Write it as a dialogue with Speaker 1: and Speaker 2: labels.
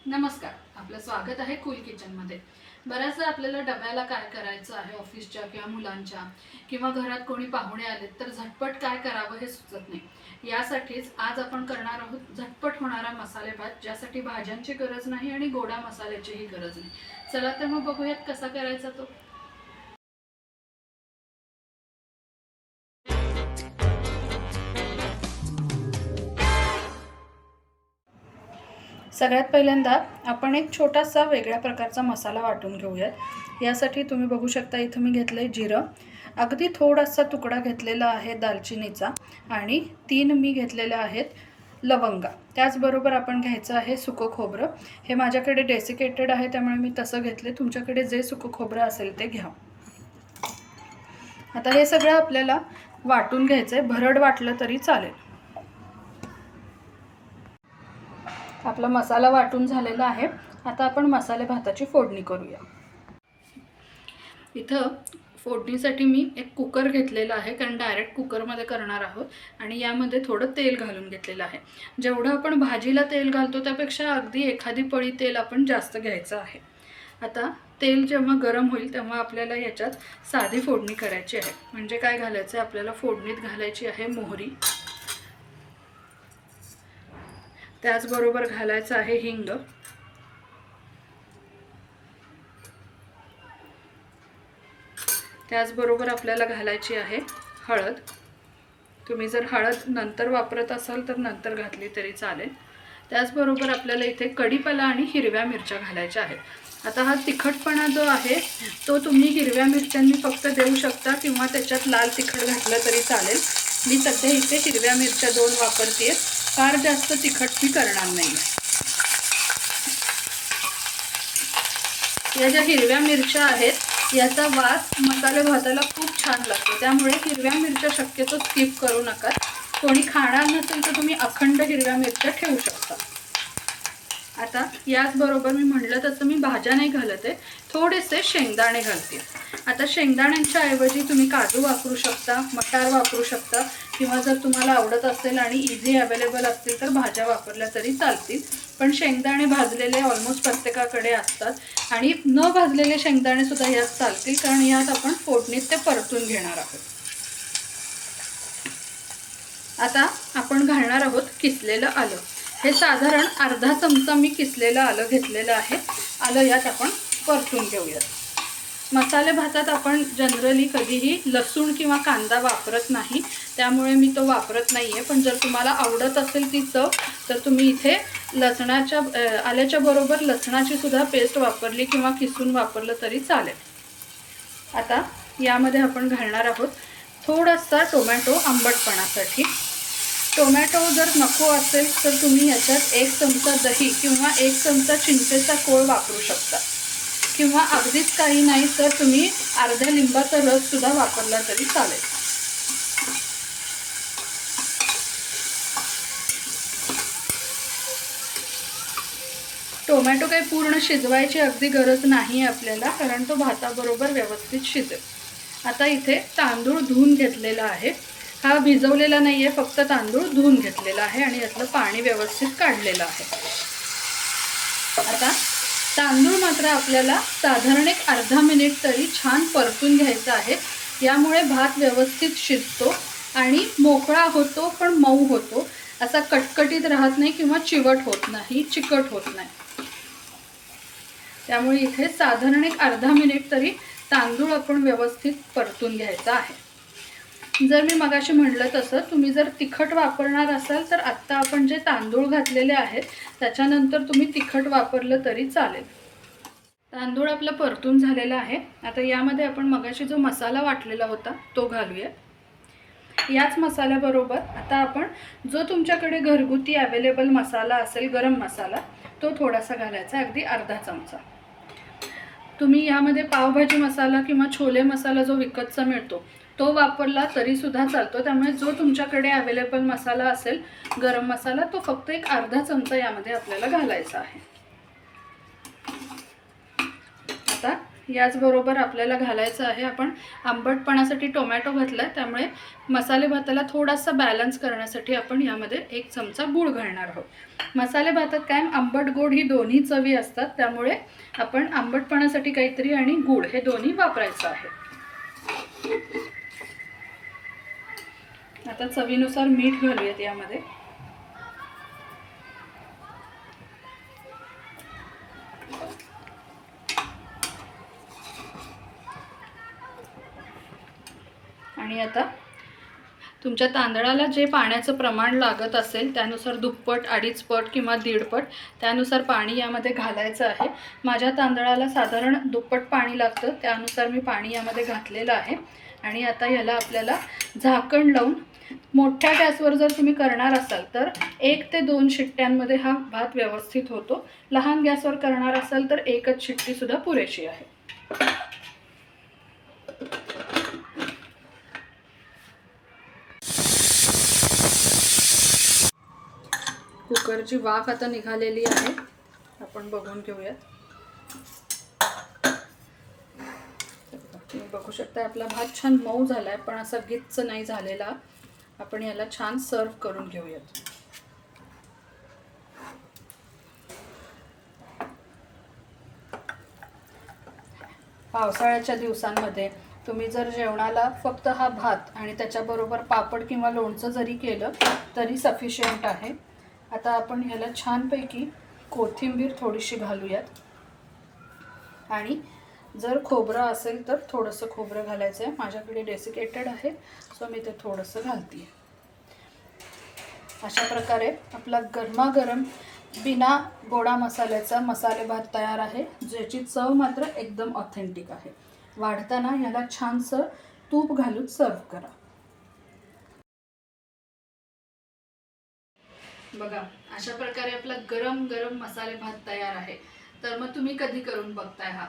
Speaker 1: नमस्कार, आपलं स्वागत आहे कूल किचनमध्ये। बऱ्याचदा आपल्याला डब्याला काय करायचं आहे ऑफिसच्या किंवा मुलांच्या किंवा घरात कोणी पाहुणे आले तर झटपट काय करावं हे सुचत नाही। यासाठीच आज आपण करणार आहोत झटपट होणारा मसाले भात, ज्यासाठी भाज्यांची गरज नाही आणि गोडा मसाल्याचीही गरज नाही। चला तर मग बघूयात कसा करायचा तो। सगळ्यात पहिल्यांदा आपण एक छोटासा वेगळ्या प्रकारचा मसाला वाटून घेऊयात। यासाठी तुम्ही बघू शकता इथं मी घेतलंय जिरं, अगदी थोडासा तुकडा घेतलेला आहे दालचिनीचा आणि 3 मी घेतलेल्या आहेत लवंगा। त्याचबरोबर आपण घ्यायचं आहे सुकं खोबरं। हे माझ्याकडे डेसिकेटेड आहे त्यामुळे मी तसं घेतले, तुमच्याकडे जे सुकं खोबरं असेल ते घ्या। आता हे सगळं आपल्याला वाटून घ्यायचंय, भरड वाटलं तरी चालेल। आपला मसाला वाटून झालेला आहे। आता आपण मसाले भाताची फोडणी करूया। इथं फोडणीसाठी मी एक कुकर घेतलेला आहे, कारण डायरेक्ट कुकरमध्ये करणार आहोत आणि यामध्ये थोडं तेल घालून घेतलेलं आहे। जेवढं आपण भाजीला तेल घालतो त्यापेक्षा अगदी एखादी पळी तेल आपण जास्त घ्यायचं आहे। आता तेल जेव्हा गरम होईल तेव्हा आपल्याला याच्यात साधी फोडणी करायची आहे। म्हणजे काय घालायचं आहे आपल्याला, फोडणीत घालायची आहे मोहरी, त्याचबरोबर घालायचं आहे हिंग, त्याचबरोबर आपल्याला घालायची आहे हळद। तुम्ही जर हळद नंतर वापरत असाल तर नंतर घातली तरी चालेल। त्याचबरोबर आपल्याला इथे कढीपत्ता आणि हिरव्या मिरच्या घालायच्या आहेत। आता हा तिखटपणा जो आहे तो तुम्ही हिरव्या मिरच्यांनी फक्त देऊ शकता किंवा त्याच्यात लाल तिखट घातलं तरी चालेल। मी सध्या इथे हिरव्या मिरच्या 2 वापरतेय, फार जास्त तिखट मी करणार नाही। या ज्या हिरव्या मिरच्या आहेत याचा वास मसाले भाताला खूप छान लागतो, त्यामुळे हिरव्या मिरच्या शक्यतो स्किप करू नका। कोणी खाणार नसेल तर तुम्ही अखंड हिरव्या मिरच्या ठेवू शकता। आता याचबरोबर मी म्हटलं तसं मी भाज्या नाही घालत आहे, थोडेसे शेंगदाणे घालते। आता शेंगदाण्यांच्या ऐवजी तुम्ही काजू वापरू शकता, मटार वापरू शकता किंवा जर तुम्हाला आवडत असेल आणि इझी अवेलेबल असतील तर भाज्या वापरल्या तरी चालतील। पण शेंगदाणे भाजलेले ऑलमोस्ट प्रत्येकाकडे असतात आणि न भाजलेले शेंगदाणे सुद्धा यात चालतील, कारण यात आपण फोडणीत ते परतून घेणार आहोत। आता आपण घालणार आहोत किसलेलं आलं। हे साधारण अर्धा चमचा मी किसलेलं आलं घेतलेलं आहे। आलं यात आपण परतून घेऊयात। मसाले भातात आपण जनरली कधीही लसूण किंवा कांदा वापरत नाही, त्यामुळे मी तो वापरत नाहीये। पण जर तुम्हाला आवडत असेल ती चव तर तुम्ही इथे आल्याच्या बरोबर लसणाची सुद्धा पेस्ट वापरली किंवा किसून वापरलं तरी चालेल। आता यामध्ये आपण घालणार आहोत थोडासा टोमॅटो आंबटपणासाठी। टोमॅटो जर नको असेल तर तुम्ही याच्यात 1 चमचा दही किंवा 1 चमचा चिंचेचा कोळ वापरू शकता, किंवा अगदीच काही नाही तर तुम्ही अर्ध्या लिंबाचा रस सुद्धा वापरला तरी चालेल। टोमॅटो काही पूर्ण शिजवायची अगदी गरज नाही आपल्याला, कारण तो भाताबरोबर व्यवस्थित शिजेल। आता इथे तांदूळ धुवून घेतलेला आहे। हा भिजवलेला नाहीये, फक्त तांदूळ धुवून घेतलेला आहे आणि यातलं पाणी व्यवस्थित काढलेलं आहे। आता तांदूळ मात्र आपल्याला साधारण एक अर्धा मिनिट तरी छान परतून घ्यायचा आहे। यामुळे भात व्यवस्थित शिजतो आणि मोकळा होतो, पण मऊ होतो, असा कटकटीत राहत नाही किंवा चिवट होत नाही, चिकट होत नाही। त्यामुळे इथे साधारण एक अर्धा मिनिट तरी तांदूळ आपण व्यवस्थित परतून घ्यायचा आहे। जर मी मगाशी म्हटलं तसं तुम्ही जर तिखट वापरणार असाल तर आत्ता आपण जे तांदूळ घातलेले आहेत त्याच्यानंतर तुम्ही तिखट वापरलं तरी चालेल। तांदूळ आपलं परतून झालेला आहे। आता यामध्ये आपण मगाशी जो मसाला वाटलेला होता तो घालूया। याच मसाल्याबरोबर आता आपण जो तुमच्याकडे घरगुती अवेलेबल मसाला असेल, गरम मसाला, तो थोडासा घालायचा, अगदी अर्धा चमचा। तुम्ही यामध्ये पावभाजी मसाला किंवा छोले मसाला जो विकतचा मिळतो तो वापरला तरी सुद्धा चालतो, त्यामुळे जो तुमच्याकडे अवेलेबल मसाला असेल गरम मसाला तो फक्त एक अर्धा चमचा यामध्ये आपल्याला घालायचा आहे। आता याचबरोबर आपल्याला घालायचं आहे, आपण आंबटपणासाठी टोमॅटो घातला आहे, त्यामुळे मसाले भाताला थोडासा बॅलन्स करण्यासाठी आपण यामध्ये 1 चमचा गूळ घालणार आहोत। मसाले भातात काय आंबट गोड ही दोन्ही चवी असतात, त्यामुळे आपण आंबटपणासाठी काहीतरी आणि गूळ हे दोन्ही वापरायचं आहे। आता चवीनुसार मीठ घालूयात यामध्ये। आणि आता तुमच्या तांदळाला जे पाण्याचं प्रमाण लागत असेल त्यानुसार दुप्पट, अडीच पट किंवा दीड पट त्यानुसार पाणी यामध्ये घालायचं आहे। माझ्या तांदळाला साधारण दुप्पट पाणी लागतं, त्यानुसार मी पाणी यामध्ये घातलेलं आहे। आणि आता याला आपल्याला झाकण लावून मोठ्या गॅसवर जर तुम्ही करणार असाल तर 1 ते 2 शिट्ट्यांमध्ये हा भात व्यवस्थित होतो। लहान गॅसवर करणार असाल तर 1च शिट्टी सुद्धा पुरेशी आहे। कुकरची वाफ आता निघालेली आहे, आपण बघून घेऊयात। तुम्ही बघू शकता आपला भात छान मऊ झालाय, पण असा गिच्च नाही झालेला। आपण याला छान सर्व करून घेऊयात। पावसाळ्याच्या दिवसांमध्ये तुम्ही जर जेवणाला फक्त हा भात आणि त्याच्याबरोबर पापड किंवा लोणचं जरी केलं तरी सफिशियंट आहे। आता आपण ह्याला छानपैकी कोथिंबीर थोडीशी घालूयात, आणि जर खोबरं असेल तर थोडंसं खोबरं घालायचं आहे। माझ्याकडे डेसिकेटेड आहे, सो मी ते थोडंसं घालते। अशा प्रकारे आपला गरमागरम बिना गोडा मसाल्याचा मसाले भात तयार आहे, ज्याची चव मात्र एकदम ऑथेंटिक आहे। वाढताना याला छानसं तूप घालून सर्व करा। बघा, अशा प्रकारे आपला गरम गरम मसाले भात तयार आहे। तर मग तुम्ही कधी करून बघताय हा?